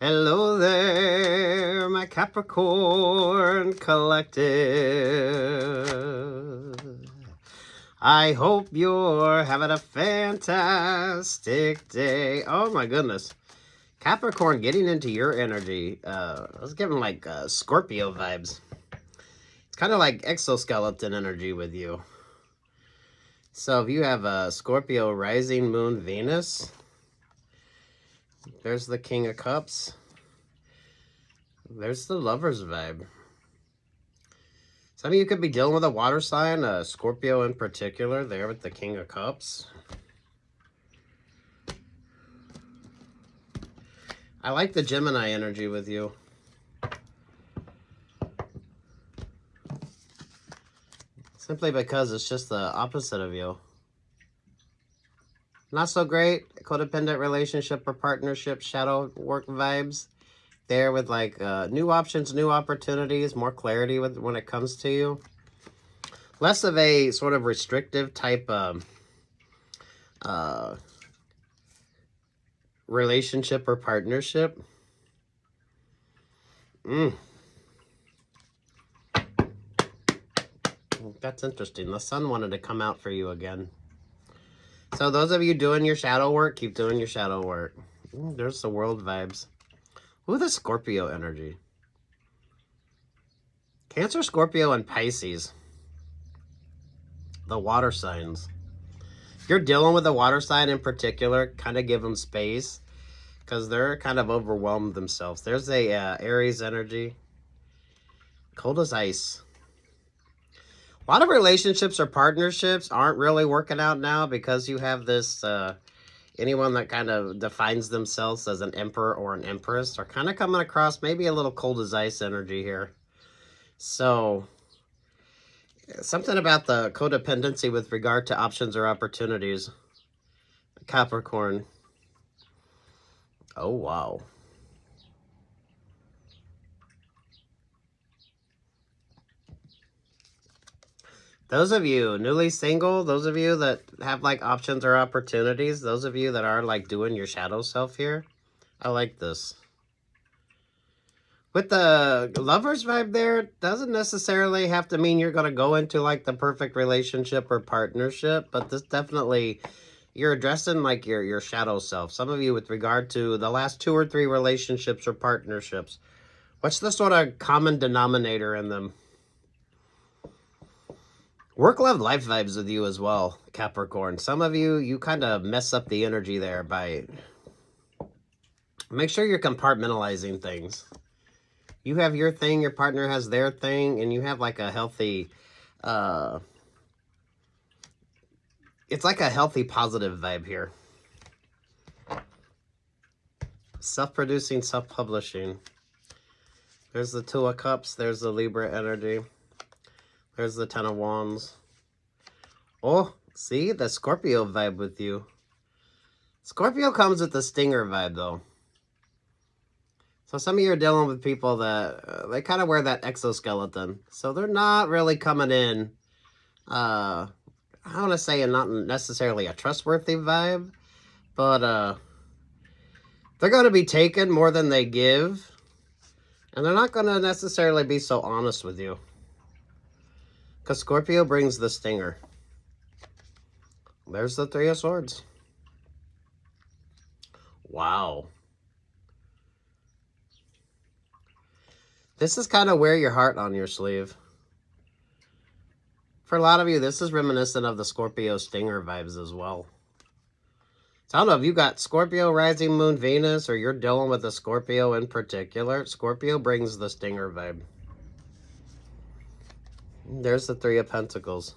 Hello there, my Capricorn Collective. I hope you're having a fantastic day. Oh my goodness. Capricorn getting into your energy. I was getting like Scorpio vibes. It's kind of like exoskeleton energy with you. So if you have a Scorpio rising moon Venus, there's the King of Cups. There's the Lover's vibe. Some of you could be dealing with a water sign, Scorpio in particular, there with the King of Cups. I like the Gemini energy with you. Simply because it's just the opposite of you. Not so great, codependent relationship or partnership, shadow work vibes. There with like new options, new opportunities, more clarity when it comes to you. Less of a sort of restrictive type relationship or partnership. That's interesting. The sun wanted to come out for you again. So those of you doing your shadow work, keep doing your shadow work. There's the world vibes. Ooh, the Scorpio energy. Cancer, Scorpio, and Pisces. The water signs. If you're dealing with a water sign in particular, kind of give them space because they're kind of overwhelmed themselves. There's a Aries energy. Cold as ice. A lot of relationships or partnerships aren't really working out now because you have this, anyone that kind of defines themselves as an emperor or an empress are kind of coming across maybe a little cold as ice energy here. So, something about the codependency with regard to options or opportunities. Capricorn. Oh, wow. Those of you newly single, those of you that have like options or opportunities, those of you that are like doing your shadow self here, I like this. With the Lover's vibe there, doesn't necessarily have to mean you're going to go into like the perfect relationship or partnership, but this definitely, you're addressing like your shadow self. Some of you with regard to the last 2 or 3 relationships or partnerships, what's the sort of common denominator in them? Work, love, life vibes with you as well, Capricorn. Some of you, you kind of mess up the energy there by... Make sure you're compartmentalizing things. You have your thing, your partner has their thing, and you have like a healthy... it's like a healthy, positive vibe here. Self-producing, self-publishing. There's the 2 of Cups. There's the Libra energy. There's the 10 of Wands. Oh, see? The Scorpio vibe with you. Scorpio comes with the stinger vibe, though. So some of you are dealing with people that, they kind of wear that exoskeleton. So they're not really coming in, I want to say not necessarily a trustworthy vibe, but they're going to be taken more than they give. And they're not going to necessarily be so honest with you. Because Scorpio brings the stinger. There's the 3 of Swords. Wow. This is kind of wear your heart on your sleeve. For a lot of you, this is reminiscent of the Scorpio stinger vibes as well. So I don't know if you got Scorpio, rising moon, Venus, or you're dealing with a Scorpio in particular. Scorpio brings the stinger vibe. There's the 3 of Pentacles.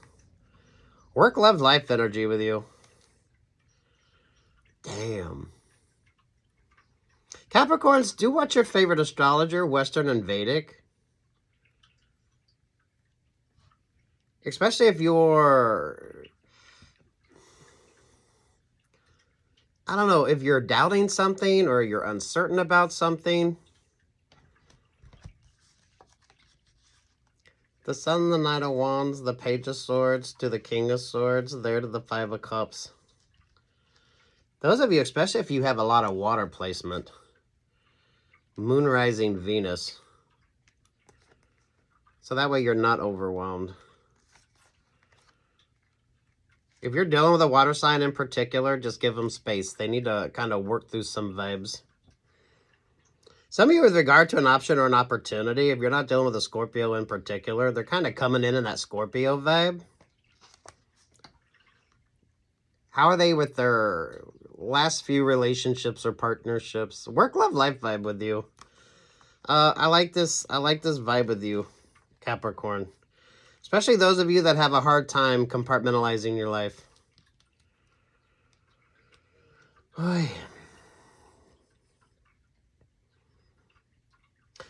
Work, love, life energy with you. Damn. Capricorns, do watch your favorite astrologer, Western and Vedic. Especially if you're... I don't know, if you're doubting something or you're uncertain about something. The Sun, the Knight of Wands, the Page of Swords, to the King of Swords, there to the 5 of Cups. Those of you, especially if you have a lot of water placement. Moon rising Venus. So that way you're not overwhelmed. If you're dealing with a water sign in particular, just give them space. They need to kind of work through some vibes. Some of you with regard to an option or an opportunity, if you're not dealing with a Scorpio in particular, they're kind of coming in that Scorpio vibe. How are they with their last few relationships or partnerships? Work, love, life vibe with you. I like this vibe with you, Capricorn. Especially those of you that have a hard time compartmentalizing your life. Oy.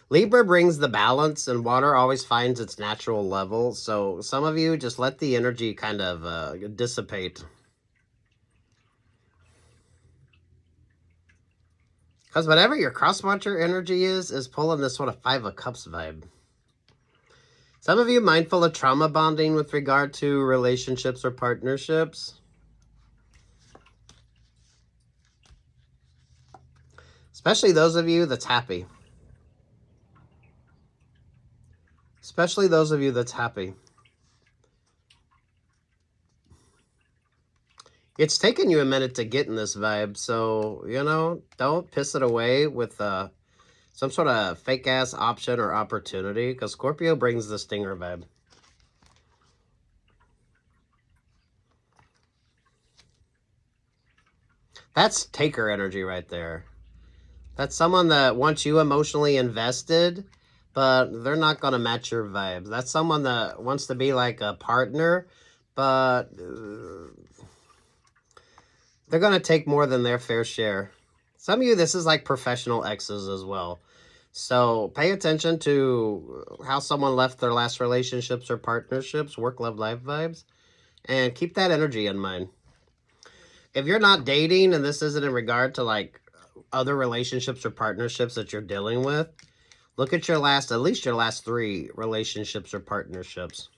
Libra brings the balance, and water always finds its natural level. So some of you just let the energy kind of dissipate. Because whatever your cross-watcher energy is pulling this sort of Five of Cups vibe. Some of you mindful of trauma bonding with regard to relationships or partnerships. Especially those of you that's happy. Especially those of you that's happy. It's taken you a minute to get in this vibe, so, you know, don't piss it away with some sort of fake-ass option or opportunity, because Scorpio brings the stinger vibe. That's taker energy right there. That's someone that wants you emotionally invested, but they're not going to match your vibes. That's someone that wants to be like a partner, but they're going to take more than their fair share. Some of you, this is like professional exes as well. So pay attention to how someone left their last relationships or partnerships, work, love, life vibes, and keep that energy in mind. If you're not dating, and this isn't in regard to like other relationships or partnerships that you're dealing with, look at your at least your last 3 relationships or partnerships.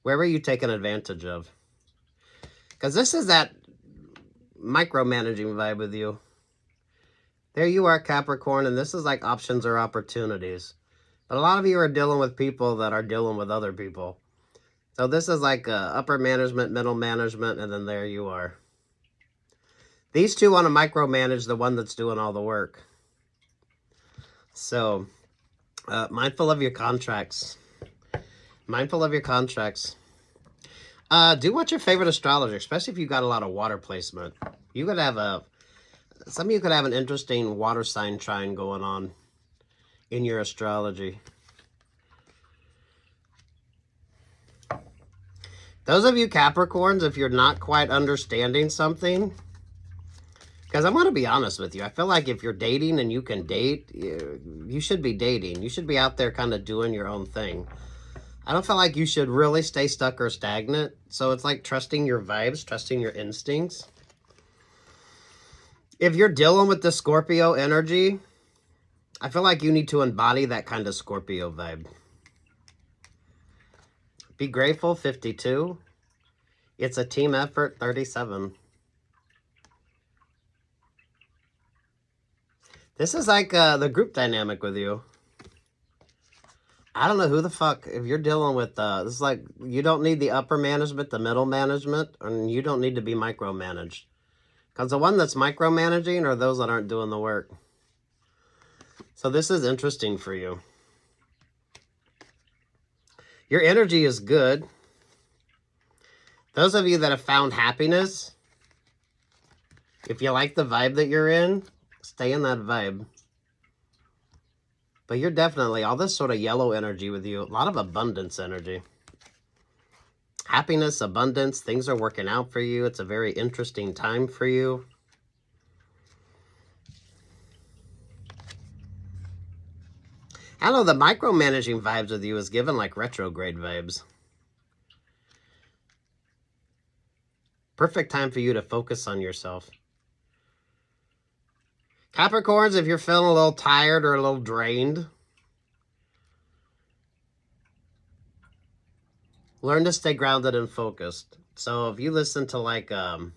Where were you taken advantage of? Because this is that micromanaging vibe with you. There you are, Capricorn, and this is like options or opportunities. But a lot of you are dealing with people that are dealing with other people. So this is like upper management, middle management, and then there you are. These two want to micromanage the one that's doing all the work. So, mindful of your contracts. Mindful of your contracts. Do what's your favorite astrologer, especially if you've got a lot of water placement. You could have some of you could have an interesting water sign trine going on in your astrology. Those of you Capricorns, if you're not quite understanding something, because I'm going to be honest with you, I feel like if you're dating and you can date, you should be dating. You should be out there kind of doing your own thing. I don't feel like you should really stay stuck or stagnant. So it's like trusting your vibes, trusting your instincts. If you're dealing with the Scorpio energy, I feel like you need to embody that kind of Scorpio vibe. Be grateful, 52. It's a team effort, 37. This is like the group dynamic with you. I don't know who the fuck, if you're dealing with, this is like, you don't need the upper management, the middle management, and you don't need to be micromanaged. Because the one that's micromanaging are those that aren't doing the work. So this is interesting for you. Your energy is good. Those of you that have found happiness, if you like the vibe that you're in, stay in that vibe. But you're definitely, all this sort of yellow energy with you, a lot of abundance energy. Happiness, abundance, things are working out for you. It's a very interesting time for you. I don't know, the micromanaging vibes with you is given like retrograde vibes. Perfect time for you to focus on yourself. Capricorns, if you're feeling a little tired or a little drained, learn to stay grounded and focused. So if you listen to like the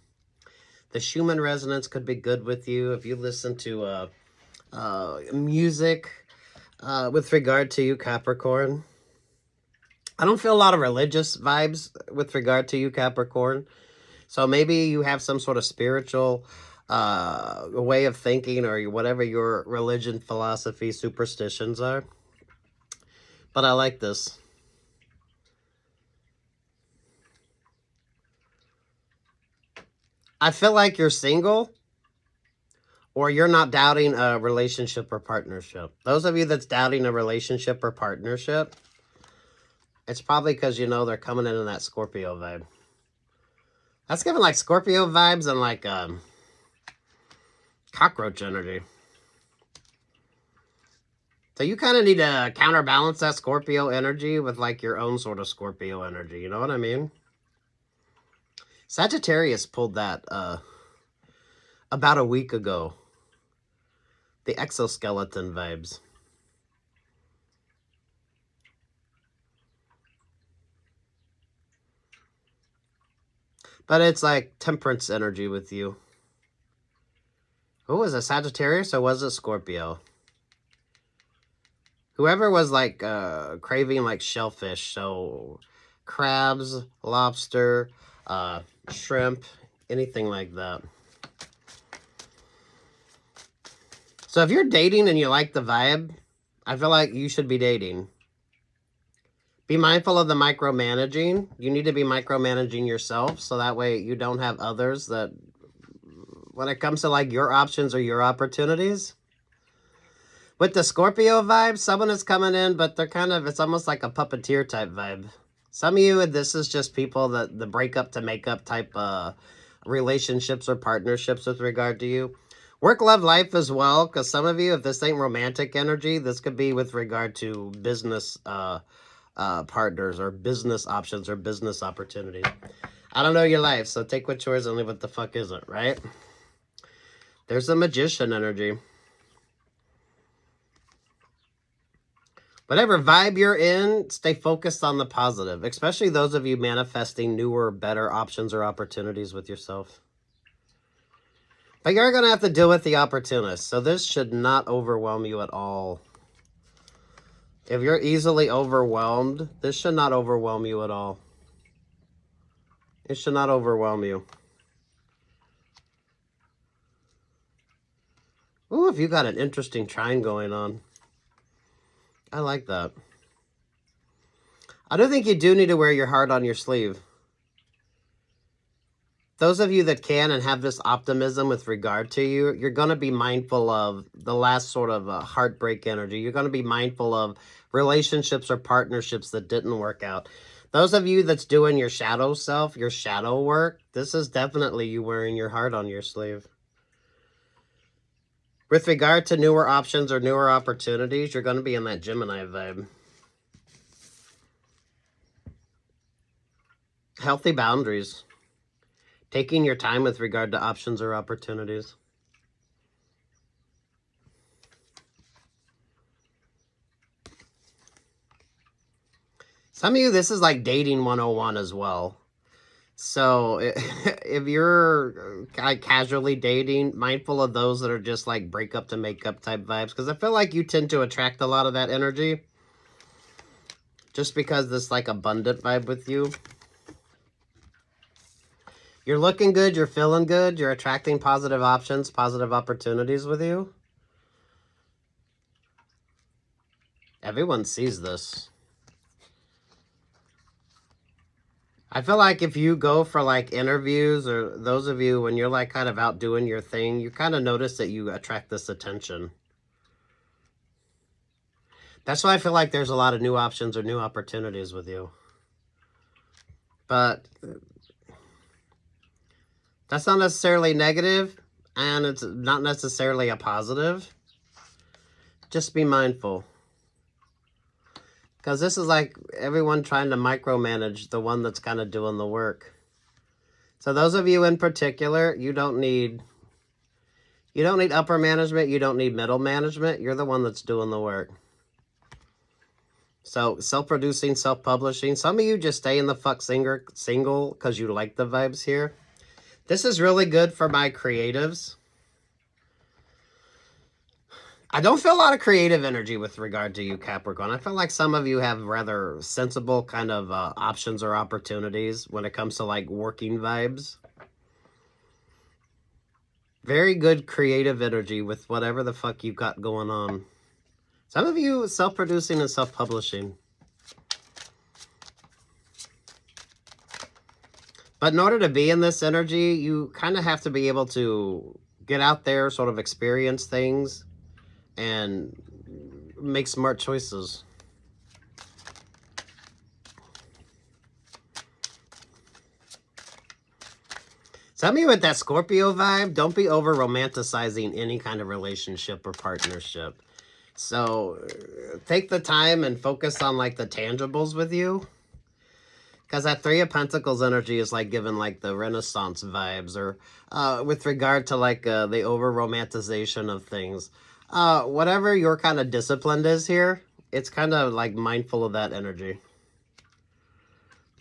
Schumann resonance could be good with you. If you listen to music with regard to you, Capricorn. I don't feel a lot of religious vibes with regard to you, Capricorn. So maybe you have some sort of spiritual way of thinking, or whatever your religion, philosophy, superstitions are. But I like this. I feel like you're single, or you're not doubting a relationship or partnership. Those of you that's doubting a relationship or partnership, it's probably because you know they're coming in that Scorpio vibe. That's giving like Scorpio vibes and like cockroach energy. So you kind of need to counterbalance that Scorpio energy with like your own sort of Scorpio energy. You know what I mean? Sagittarius pulled that about a week ago. The exoskeleton vibes. But it's like temperance energy with you. Who was it, Sagittarius, or was it Scorpio? Whoever was like craving like shellfish, so crabs, lobster, shrimp, anything like that. So if you're dating and you like the vibe, I feel like you should be dating. Be mindful of the micromanaging. You need to be micromanaging yourself, so that way you don't have others that, when it comes to like your options or your opportunities. With the Scorpio vibe, someone is coming in, but they're kind of, it's almost like a puppeteer type vibe. Some of you, this is just people that the break up to make up type relationships or partnerships with regard to you. Work, love, life as well, because some of you, if this ain't romantic energy, this could be with regard to business partners or business options or business opportunities. I don't know your life, so take what's yours and leave what the fuck isn't, right? There's a magician energy. Whatever vibe you're in, stay focused on the positive, especially those of you manifesting newer, better options or opportunities with yourself. But you're going to have to deal with the opportunists, so this should not overwhelm you at all. If you're easily overwhelmed, this should not overwhelm you at all. It should not overwhelm you. Ooh, if you got an interesting trine going on. I like that. I do think you do need to wear your heart on your sleeve. Those of you that can and have this optimism with regard to you, you're going to be mindful of the last sort of heartbreak energy. You're going to be mindful of relationships or partnerships that didn't work out. Those of you that's doing your shadow self, your shadow work, this is definitely you wearing your heart on your sleeve. With regard to newer options or newer opportunities, you're going to be in that Gemini vibe. Healthy boundaries. Taking your time with regard to options or opportunities. Some of you, this is like dating 101 as well. So if you're casually dating, mindful of those that are just like break up to make up type vibes. Because I feel like you tend to attract a lot of that energy. Just because this like abundant vibe with you. You're looking good. You're feeling good. You're attracting positive options, positive opportunities with you. Everyone sees this. I feel like if you go for like interviews, or those of you when you're like kind of out doing your thing, you kind of notice that you attract this attention. That's why I feel like there's a lot of new options or new opportunities with you. But that's not necessarily negative, and it's not necessarily a positive. Just be mindful. Because this is like everyone trying to micromanage the one that's kind of doing the work. So those of you in particular, you don't need upper management. You don't need middle management. You're the one that's doing the work. So self-producing, self-publishing. Some of you just stay in the fuck single because you like the vibes here. This is really good for my creatives. I don't feel a lot of creative energy with regard to you, Capricorn. I feel like some of you have rather sensible kind of options or opportunities when it comes to like working vibes. Very good creative energy with whatever the fuck you got going on. Some of you self-producing and self-publishing. But in order to be in this energy, you kind of have to be able to get out there, sort of experience things, and make smart choices. Some of you with that Scorpio vibe, don't be over romanticizing any kind of relationship or partnership. So take the time and focus on like the tangibles with you. Because that Three of Pentacles energy is like giving like the Renaissance vibes, or with regard to like the over romanticization of things. Whatever your kind of discipline is here, it's kind of like mindful of that energy.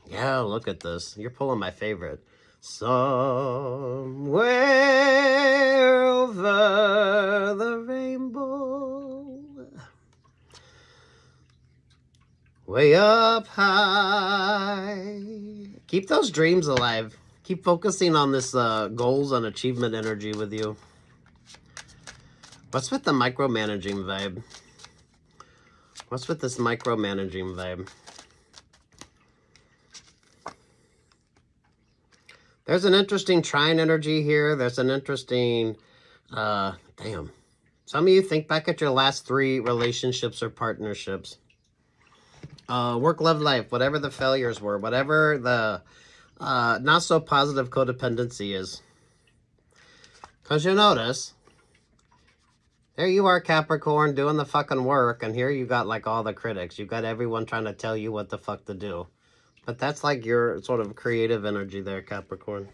Yeah, look at this. You're pulling my favorite. Somewhere over the rainbow, way up high. Keep those dreams alive. Keep focusing on this goals and achievement energy with you. What's with the micromanaging vibe? What's with this micromanaging vibe? There's an interesting trine energy here. There's an interesting, damn. Some of you think back at your last 3 relationships or partnerships. Work, love, life, whatever the failures were, whatever the not so positive codependency is. Because you notice, there you are, Capricorn, doing the fucking work, and here you got like all the critics. You got everyone trying to tell you what the fuck to do. But that's like your sort of creative energy there, Capricorn.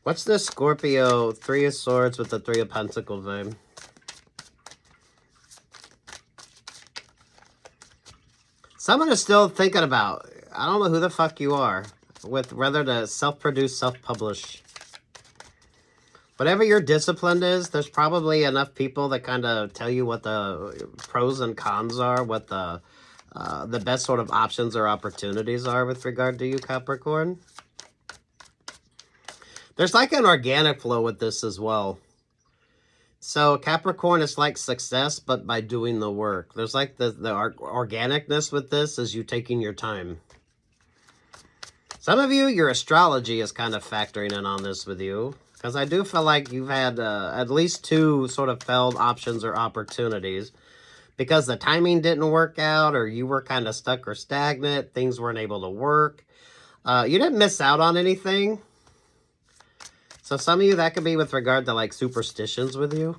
What's this Scorpio 3 of Swords with the 3 of Pentacles vibe? Someone is still thinking about, I don't know who the fuck you are, with whether to self-produce, self-publish. Whatever your discipline is, there's probably enough people that kind of tell you what the pros and cons are, what the best sort of options or opportunities are with regard to you, Capricorn. There's like an organic flow with this as well. So Capricorn is like success, but by doing the work. There's like the organicness with this is you taking your time. Some of you, your astrology is kind of factoring in on this with you. Because I do feel like you've had at least 2 sort of failed options or opportunities. Because the timing didn't work out, or you were kind of stuck or stagnant. Things weren't able to work. You didn't miss out on anything. So some of you, that could be with regard to like superstitions with you.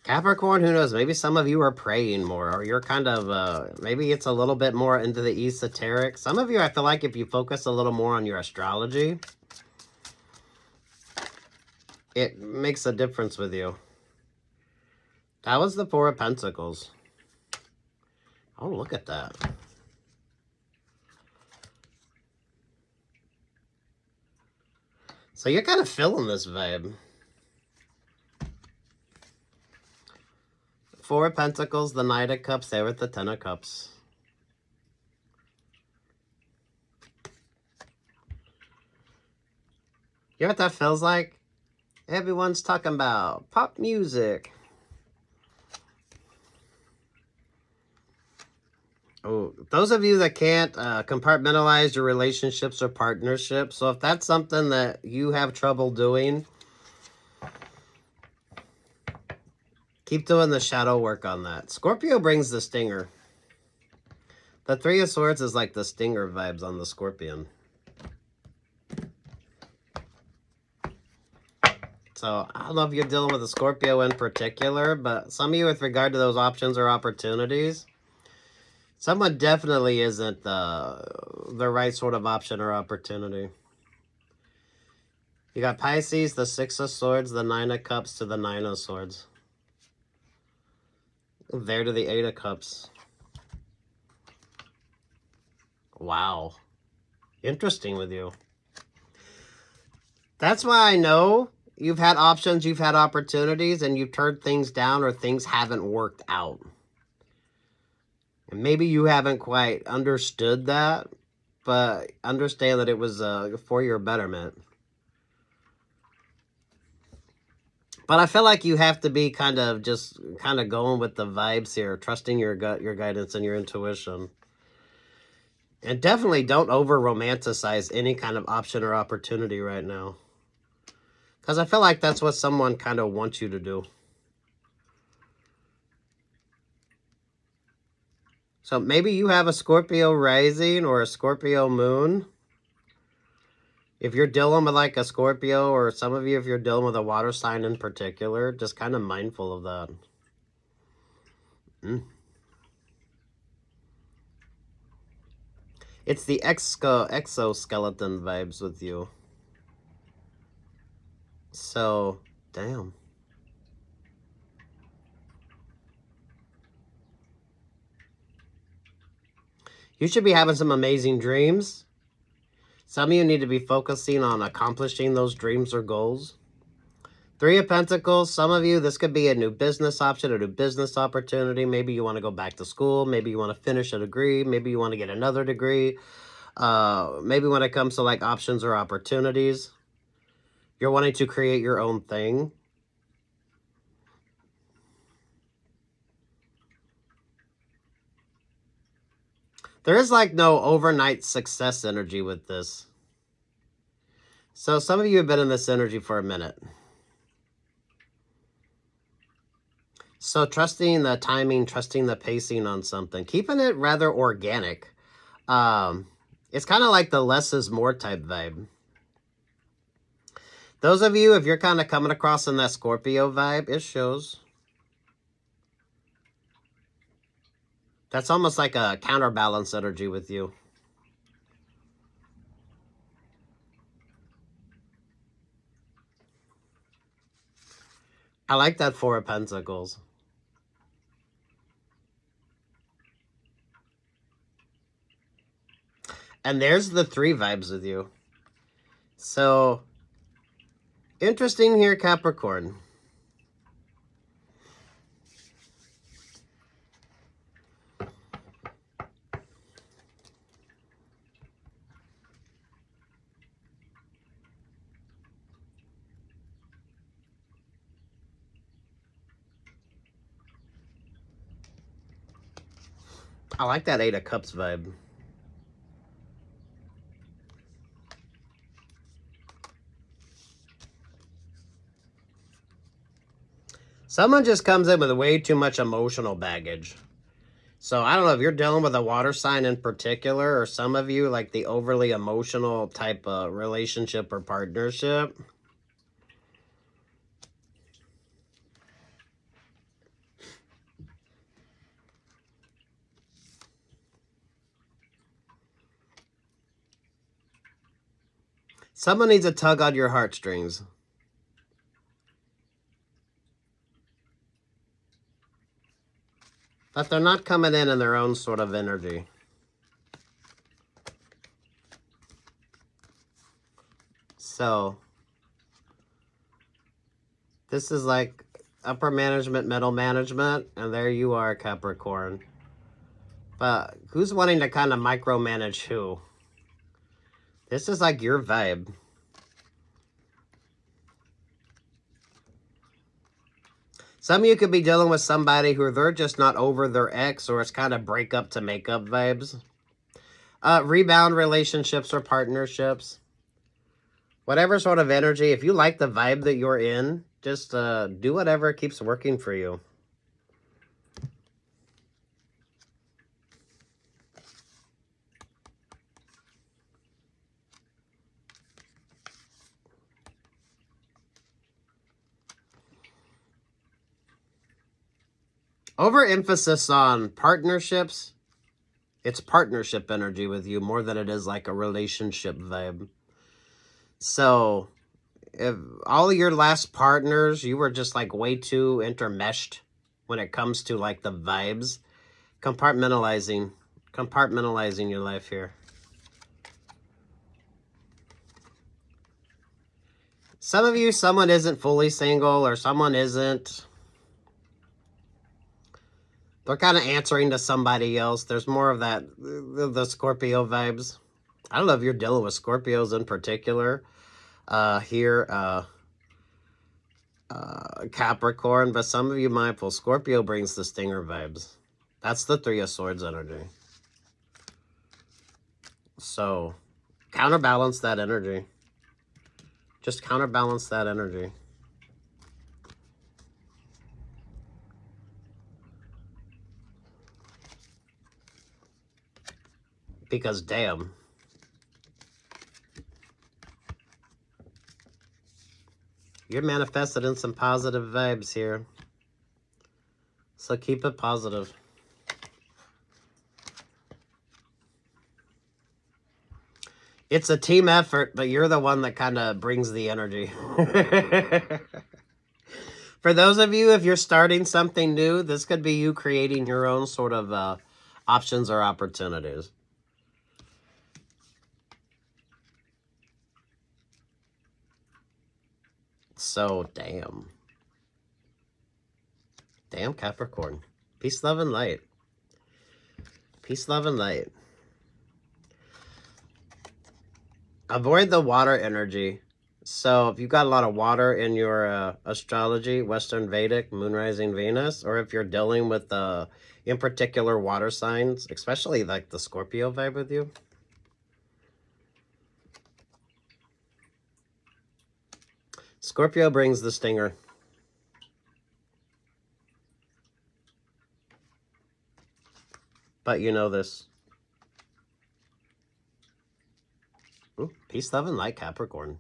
Capricorn, who knows? Maybe some of you are praying more, or you're kind of, maybe it's a little bit more into the esoteric. Some of you, I feel like if you focus a little more on your astrology, it makes a difference with you. That was the 4 of Pentacles. Oh, look at that. So you're kind of feeling this vibe. 4 of Pentacles, the Knight of Cups, there with the 10 of Cups. You know what that feels like? Everyone's talking about pop music. Oh, those of you that can't compartmentalize your relationships or partnerships, so if that's something that you have trouble doing, keep doing the shadow work on that. Scorpio brings the stinger. The 3 of Swords is like the stinger vibes on the Scorpion. So I don't know if you're dealing with a Scorpio in particular, but some of you with regard to those options or opportunities, someone definitely isn't the right sort of option or opportunity. You got Pisces, the 6 of Swords, the 9 of Cups to the 9 of Swords. There to the 8 of Cups. Wow. Interesting with you. That's why I know you've had options, you've had opportunities, and you've turned things down or things haven't worked out. And maybe you haven't quite understood that, but understand that it was for your betterment. But I feel like you have to be kind of going with the vibes here, trusting your gut, your guidance, and your intuition. And definitely don't over-romanticize any kind of option or opportunity right now. Because I feel like that's what someone kind of wants you to do. So maybe you have a Scorpio rising or a Scorpio moon. If you're dealing with like a Scorpio, or some of you, if you're dealing with a water sign in particular, just kind of mindful of that. It's the exoskeleton vibes with you. So, damn. You should be having some amazing dreams. Some of you need to be focusing on accomplishing those dreams or goals. 3 of Pentacles, some of you, this could be a new business option, a new business opportunity. Maybe you want to go back to school. Maybe you want to finish a degree. Maybe you want to get another degree. Maybe when it comes to like options or opportunities, you're wanting to create your own thing. There is like no overnight success energy with this. So some of you have been in this energy for a minute. So trusting the timing, trusting the pacing on something, keeping it rather organic. It's kind of like the less is more type vibe. Those of you, if you're kind of coming across in that Scorpio vibe, it shows. That's almost like a counterbalance energy with you. I like that 4 of Pentacles. And there's the 3 vibes with you. So, interesting here, Capricorn. I like that 8 of Cups vibe. Someone just comes in with way too much emotional baggage. So I don't know if you're dealing with a water sign in particular, or some of you like the overly emotional type of relationship or partnership. Someone needs a tug on your heartstrings. But they're not coming in their own sort of energy. So, this is like upper management, middle management, and there you are, Capricorn. But who's wanting to kind of micromanage who? This is like your vibe. Some of you could be dealing with somebody who they're just not over their ex, or it's kind of breakup to makeup vibes. Rebound relationships or partnerships. Whatever sort of energy, if you like the vibe that you're in, just do whatever keeps working for you. Overemphasis on partnerships. It's partnership energy with you more than it is like a relationship vibe. So, if all of your last partners, you were just like way too intermeshed when it comes to like the vibes, compartmentalizing your life here. Some of you, someone isn't fully single or someone isn't. They're kind of answering to somebody else. There's more of that, the Scorpio vibes. I don't know if you're dealing with Scorpios in particular here, Capricorn, but some of you mindful. Scorpio brings the stinger vibes. That's the Three of Swords energy. So, counterbalance that energy. Just counterbalance that energy. Because, damn. You're manifested in some positive vibes here. So keep it positive. It's a team effort, but you're the one that kind of brings the energy. For those of you, if you're starting something new, this could be you creating your own sort of options or opportunities. So, damn. Damn, Capricorn. Peace, love, and light. Peace, love, and light. Avoid the water energy. So if you've got a lot of water in your astrology, Western Vedic, Moon Rising Venus, or if you're dealing with, in particular, water signs, especially like the Scorpio vibe with you. Scorpio brings the stinger. But you know this. Ooh, peace, love, and light, Capricorn.